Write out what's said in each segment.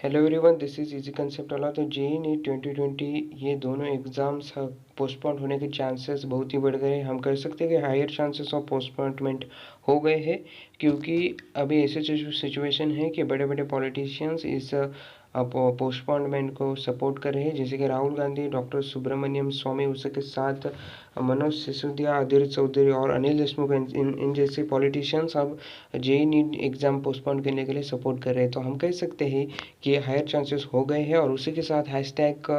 Hello everyone, this is easy concept वाला। तो JEE NEET 2020 ये दोनों एग्जाम्स पोस्टपोन होने के चांसेस बहुत ही बढ़ गए। हम कह सकते हैं कि हायर चांसेस ऑफ पोस्टपोनमेंट हो गए हैं, क्योंकि अभी ऐसे सिचुएशन है कि बड़े बड़े पॉलिटिशियंस इस पोस्टपोनमेंट को सपोर्ट कर रहे हैं, जैसे कि राहुल गांधी, डॉक्टर सुब्रमण्यम स्वामी, उसके साथ मनोज सिसोदिया, अधीर चौधरी और अनिल देशमुख, इन जैसे पॉलिटिशियंस अब जेई नीट एग्ज़ाम पोस्टपोन करने के लिए सपोर्ट कर रहे हैं। तो हम कह सकते हैं कि हायर चांसेस हो गए हैं, और उसी के साथ हैशटैग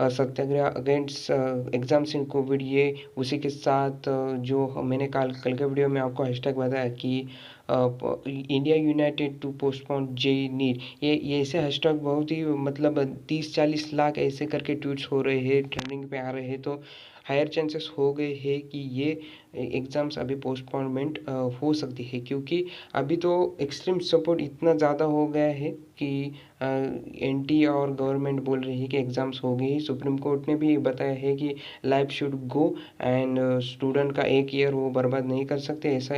सत्याग्रह अगेंस्ट एग्जाम्स इन कोविड, ये उसी के साथ जो मैंने कल के वीडियो में आपको हैशटैग बताया कि India united to postpone JEE NEET, ये ऐसे हैशटैग बहुत ही मतलब 30-40 लाख ऐसे करके ट्वीट्स हो रहे हैं, ट्रेंडिंग पे आ रहे हैं। तो हायर चांसेस हो गए हैं कि ये एग्ज़ाम्स अभी पोस्टपोनमेंट हो सकती है, क्योंकि अभी तो एक्सट्रीम सपोर्ट इतना ज़्यादा हो गया है कि एनटी और गवर्नमेंट बोल रही है कि एग्ज़ाम्स हो गई। सुप्रीम कोर्ट ने भी बताया है कि life should go and student का एक ईयर वो बर्बाद नहीं कर सकते, ऐसा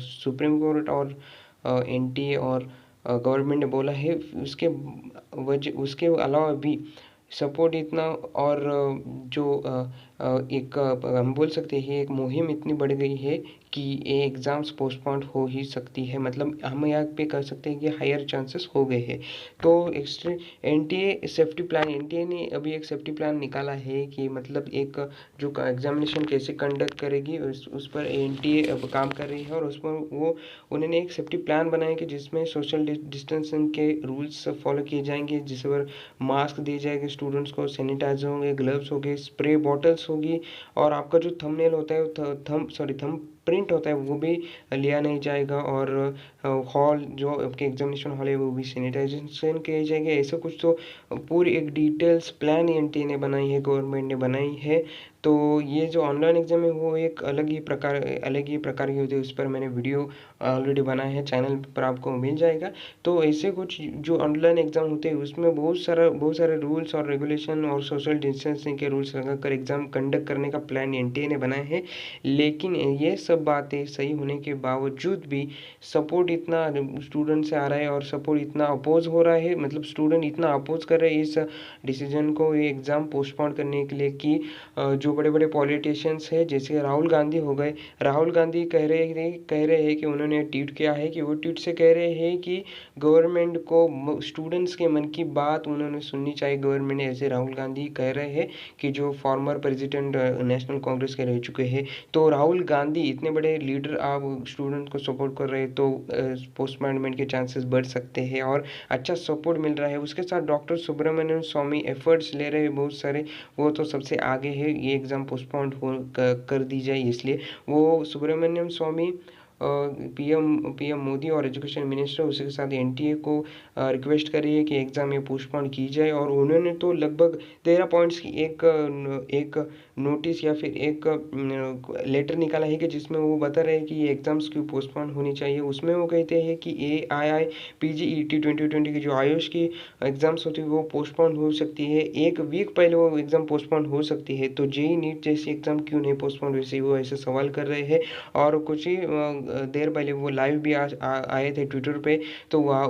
सुप्रीम कोर्ट और एनटी और गवर्नमेंट ने बोला है। उसके अलावा भी सपोर्ट इतना, और जो एक हम बोल सकते हैं एक मुहिम इतनी बढ़ गई है कि ये एग्ज़ाम्स पोस्टपोन हो ही सकती है। मतलब हम यहाँ पे कह सकते हैं कि हायर चांसेस हो गए हैं। तो एनटीए सेफ्टी प्लान, एनटीए ने अभी एक सेफ्टी प्लान निकाला है कि मतलब एक जो एग्जामिनेशन कैसे कंडक्ट करेगी उस पर एनटीए अब काम कर रही है, और उस पर वो उन्होंने एक सेफ्टी प्लान बनाया कि जिसमें सोशल डिस्टेंसिंग के रूल्स फॉलो किए जाएंगे, जिस पर मास्क दिए जाएंगे स्टूडेंट्स को, सैनिटाइजर होंगे, ग्लव्स होंगे, स्प्रे बॉटल्स होगी, और आपका जो थंबनेल होता है, थंब प्रिंट होता है, वो भी लिया नहीं जाएगा, और हॉल जो आपके एग्जामिनेशन हॉल है वो भी सैनिटाइजेशन किए जाएंगे। ऐसा कुछ तो पूरी एक डिटेल्स प्लान एनटीए ने बनाई है, गवर्नमेंट ने बनाई है। तो ये जो ऑनलाइन एग्जाम है वो एक अलग ही प्रकार की होती है। उस पर मैंने वीडियो ऑलरेडी बनाया है, चैनल पर आपको मिल जाएगा। तो ऐसे कुछ जो ऑनलाइन एग्जाम होते हैं उसमें बहुत सारे रूल्स और रेगुलेशन और सोशल डिस्टेंसिंग के रूल्स लगाकर एग्जाम कंडक्ट करने का प्लान एनटीए ने बनाया है। लेकिन ये सब बातें सही होने के बावजूद भी सपोर्ट इतना स्टूडेंट से आ रहा है, और सपोर्ट इतना अपोज हो रहा है, मतलब स्टूडेंट इतना अपोज कर रहे हैं इस डिसीजन को, ये एग्ज़ाम पोस्टपोन करने के लिए, कि जो बड़े बड़े पॉलिटिशियंस हैं जैसे राहुल गांधी हो गए। राहुल गांधी कह रहे हैं कि उन्होंने ट्वीट किया है कि वो ट्वीट से कह रहे हैं कि गवर्नमेंट को स्टूडेंट्स के मन की बात उन्होंने सुननी चाहिए, गवर्नमेंट ने, ऐसे राहुल गांधी कह रहे हैं, कि जो फॉर्मर प्रेसिडेंट नेशनल कांग्रेस के रह चुके हैं। तो राहुल गांधी इतने बड़े लीडर आप स्टूडेंट को सपोर्ट कर रहे हैं, तो पोस्टपोनमेंट के चांसेस बढ़ सकते हैं, और अच्छा सपोर्ट मिल रहा है। उसके साथ डॉक्टर सुब्रमण्यम स्वामी एफर्ट्स ले रहे हैं बहुत सारे, वो तो सबसे आगे है ये एग्ज़ाम पोस्टपोन कर दी जाए, इसलिए वो सुब्रमण्यम स्वामी पीएम मोदी और एजुकेशन मिनिस्टर, उसके साथ एनटीए को रिक्वेस्ट करी है कि एग्ज़ाम में पोस्टपोन की जाए। और उन्होंने तो लगभग 13 पॉइंट्स की एक नोटिस या फिर एक लेटर निकाला है, कि जिसमें वो बता रहे हैं कि ये एग्ज़ाम्स क्यों पोस्टपोन होनी चाहिए। उसमें वो कहते हैं कि AII PGET 2020 की जो आयुष की एग्ज़ाम्स होती है वो पोस्टपोन हो सकती है, एक वीक पहले वो एग्ज़ाम पोस्टपोन हो सकती है। तो जेई नीट जैसी एग्ज़ाम क्यों नहीं पोस्टपोन, वैसे वो ऐसे सवाल कर रहे हैं। और कुछ ही देर पहले वो लाइव भी आए थे ट्विटर पे। तो वहाँ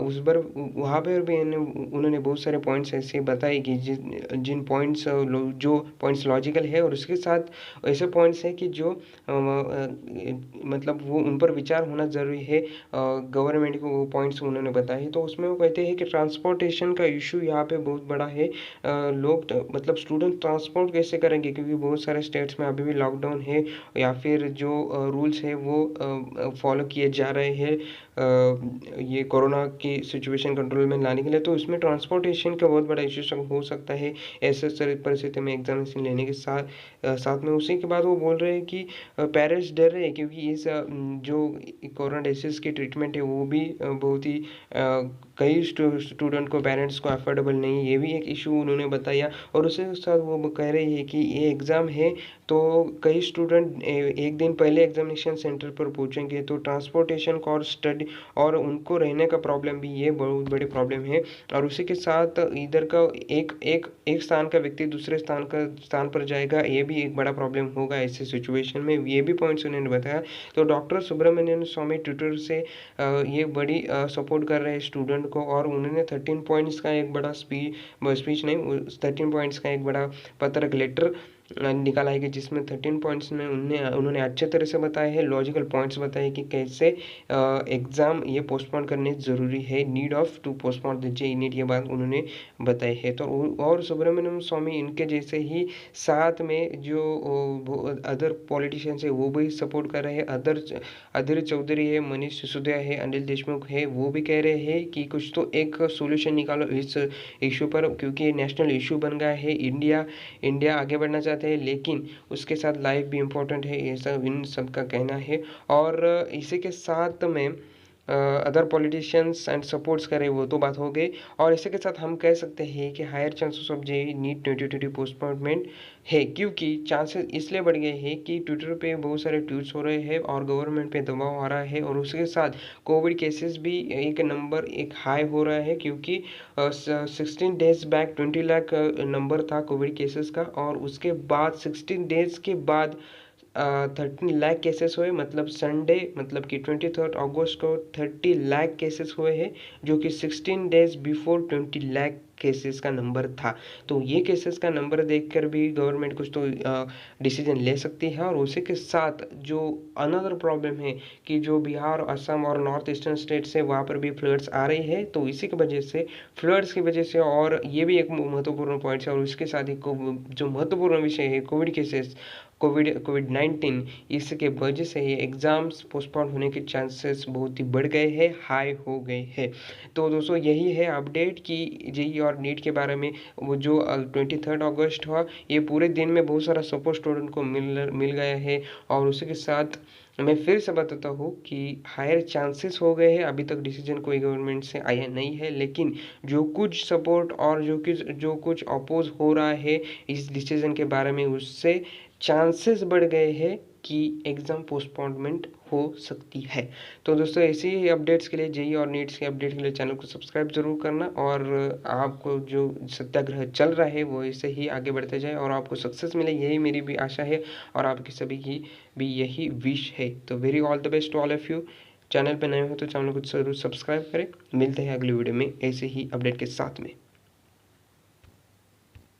पर भी उन्होंने बहुत सारे पॉइंट्स ऐसे बताए कि जिन पॉइंट्स जो पॉइंट्स लॉजिकल है, और उसके साथ ऐसे पॉइंट्स हैं कि जो मतलब वो उन पर विचार होना ज़रूरी है गवर्नमेंट को, वो पॉइंट्स उन्होंने बताए। तो उसमें वो कहते हैं कि ट्रांसपोर्टेशन का इशू यहाँ पे बहुत बड़ा है। लोग मतलब स्टूडेंट ट्रांसपोर्ट कैसे करेंगे, क्योंकि बहुत सारे स्टेट्स में अभी भी लॉकडाउन है, या फिर जो रूल्स है वो फॉलो किए जा रहे हैं ये कोरोना की सिचुएशन कंट्रोल में लाने के लिए। तो इसमें ट्रांसपोर्टेशन का बहुत बड़ा इशू हो सकता है ऐसे परिस्थिति में एग्जामिनेशन लेने के साथ में। उसी के बाद वो बोल रहे हैं कि पेरेंट्स डर रहे हैं, क्योंकि इस जो कोरोना डिसीज़ की ट्रीटमेंट है वो भी बहुत ही कई स्टूडेंट को, पेरेंट्स को अफोर्डेबल नहीं, ये भी एक इशू उन्होंने बताया। और उसके साथ वो कह रहे हैं कि ये एग्ज़ाम है तो कई स्टूडेंट एक दिन पहले एग्जामिनेशन सेंटर पर पहुंचेंगे, तो ट्रांसपोर्टेशन और स्टडी और उनको रहने का प्रॉब्लम भी, ये बहुत बड़े प्रॉब्लम है। और उसी के साथ इधर का एक स्थान का व्यक्ति दूसरे स्थान पर जाएगा, ये भी एक बड़ा प्रॉब्लम होगा ऐसे सिचुएशन में, ये भी पॉइंट्स उन्होंने बताया। तो डॉक्टर सुब्रमण्यम स्वामी ट्विटर से ये बड़ी सपोर्ट कर रहे हैं स्टूडेंट को, और उन्होंने 13 पॉइंट्स का एक बड़ा स्पीच नहीं, 13 पॉइंट्स का एक बड़ा पत्रक लेटर निकाला है कि जिसमें 13 पॉइंट्स में उन्होंने अच्छे तरह से बताए हैं, लॉजिकल पॉइंट्स बताए कि कैसे एग्ज़ाम ये पोस्टपोन करने ज़रूरी है, need of to postpone the JEE NEET, ये बात उन्होंने बताई है। तो और सुब्रमण्यम स्वामी इनके जैसे ही साथ में जो अदर पॉलिटिशियंस है वो भी सपोर्ट कर रहे हैं, अधीर चौधरी है, मनीष सिसोदिया है, अनिल देशमुख है, वो भी कह रहे हैं कि कुछ तो एक सोल्यूशन निकालो इस इशू पर, क्योंकि ये नेशनल इशू बन गया है। इंडिया आगे बढ़ना चाहते हैं, लेकिन उसके साथ लाइफ भी इम्पोर्टेंट है, ये सब इन सब का कहना है। और इसी के साथ में अदर पॉलिटिशियंस एंड सपोर्ट्स करें वो तो बात हो गई, और इसी के साथ हम कह सकते हैं कि higher chances of JEE NEET 2020 postponement है, क्योंकि चांसेस इसलिए बढ़ गए हैं कि ट्विटर पे बहुत सारे ट्वीट्स हो रहे हैं और गवर्नमेंट पे दबाव आ रहा है, और उसके साथ कोविड केसेस भी एक हाई हो रहा है, क्योंकि 16 डेज बैक 20 लाख नंबर था कोविड केसेस का, और उसके बाद 16 डेज के बाद 13 लाख केसेस हुए, मतलब संडे मतलब कि 23 अगस्त को 30 लाख केसेस हुए हैं, जो कि 16 डेज बिफोर 20 लाख केसेस का नंबर था। तो ये केसेस का नंबर देखकर भी गवर्नमेंट कुछ तो डिसीजन ले सकती है। और उसी के साथ जो अनदर प्रॉब्लम है कि जो बिहार, असम और नॉर्थ ईस्टर्न स्टेट से वहाँ पर भी फ्लड्स आ रही है, तो इसी की वजह से फ्लड्स की वजह से, और ये भी एक महत्वपूर्ण पॉइंट है, और इसके साथ ही जो महत्वपूर्ण विषय है कोविड केसेस, कोविड-19, इसके वजह से ये एग्ज़ाम्स पोस्टपोन होने के चांसेस बहुत ही बढ़ गए हैं, हाई हो गए हैं। तो दोस्तों यही है अपडेट कि जेईई और नीट के बारे में। वो जो 23 अगस्त हुआ, ये पूरे दिन में बहुत सारा सपोर्ट स्टूडेंट को मिल गया है। और उसी के साथ मैं फिर से बताता हूँ कि हायर चांसेस हो गए हैं, अभी तक डिसीजन कोई गवर्नमेंट से आया नहीं है, लेकिन जो कुछ सपोर्ट और जो कुछ अपोज हो रहा है इस डिसीजन के बारे में, उससे चांसेस बढ़ गए हैं कि एग्ज़ाम पोस्टपोनमेंट हो सकती है। तो दोस्तों ऐसे ही अपडेट्स के लिए, जेईई और नीट्स के अपडेट के लिए चैनल को सब्सक्राइब जरूर करना, और आपको जो सत्याग्रह चल रहा है वो ऐसे ही आगे बढ़ते जाए और आपको सक्सेस मिले, यही मेरी भी आशा है, और आपकी सभी की भी यही विश है। तो very all the best to all of you. Channel पर नए हो तो चैनल को जरूर सब्सक्राइब करें। मिलते हैं अगली वीडियो में ऐसे ही अपडेट के साथ में।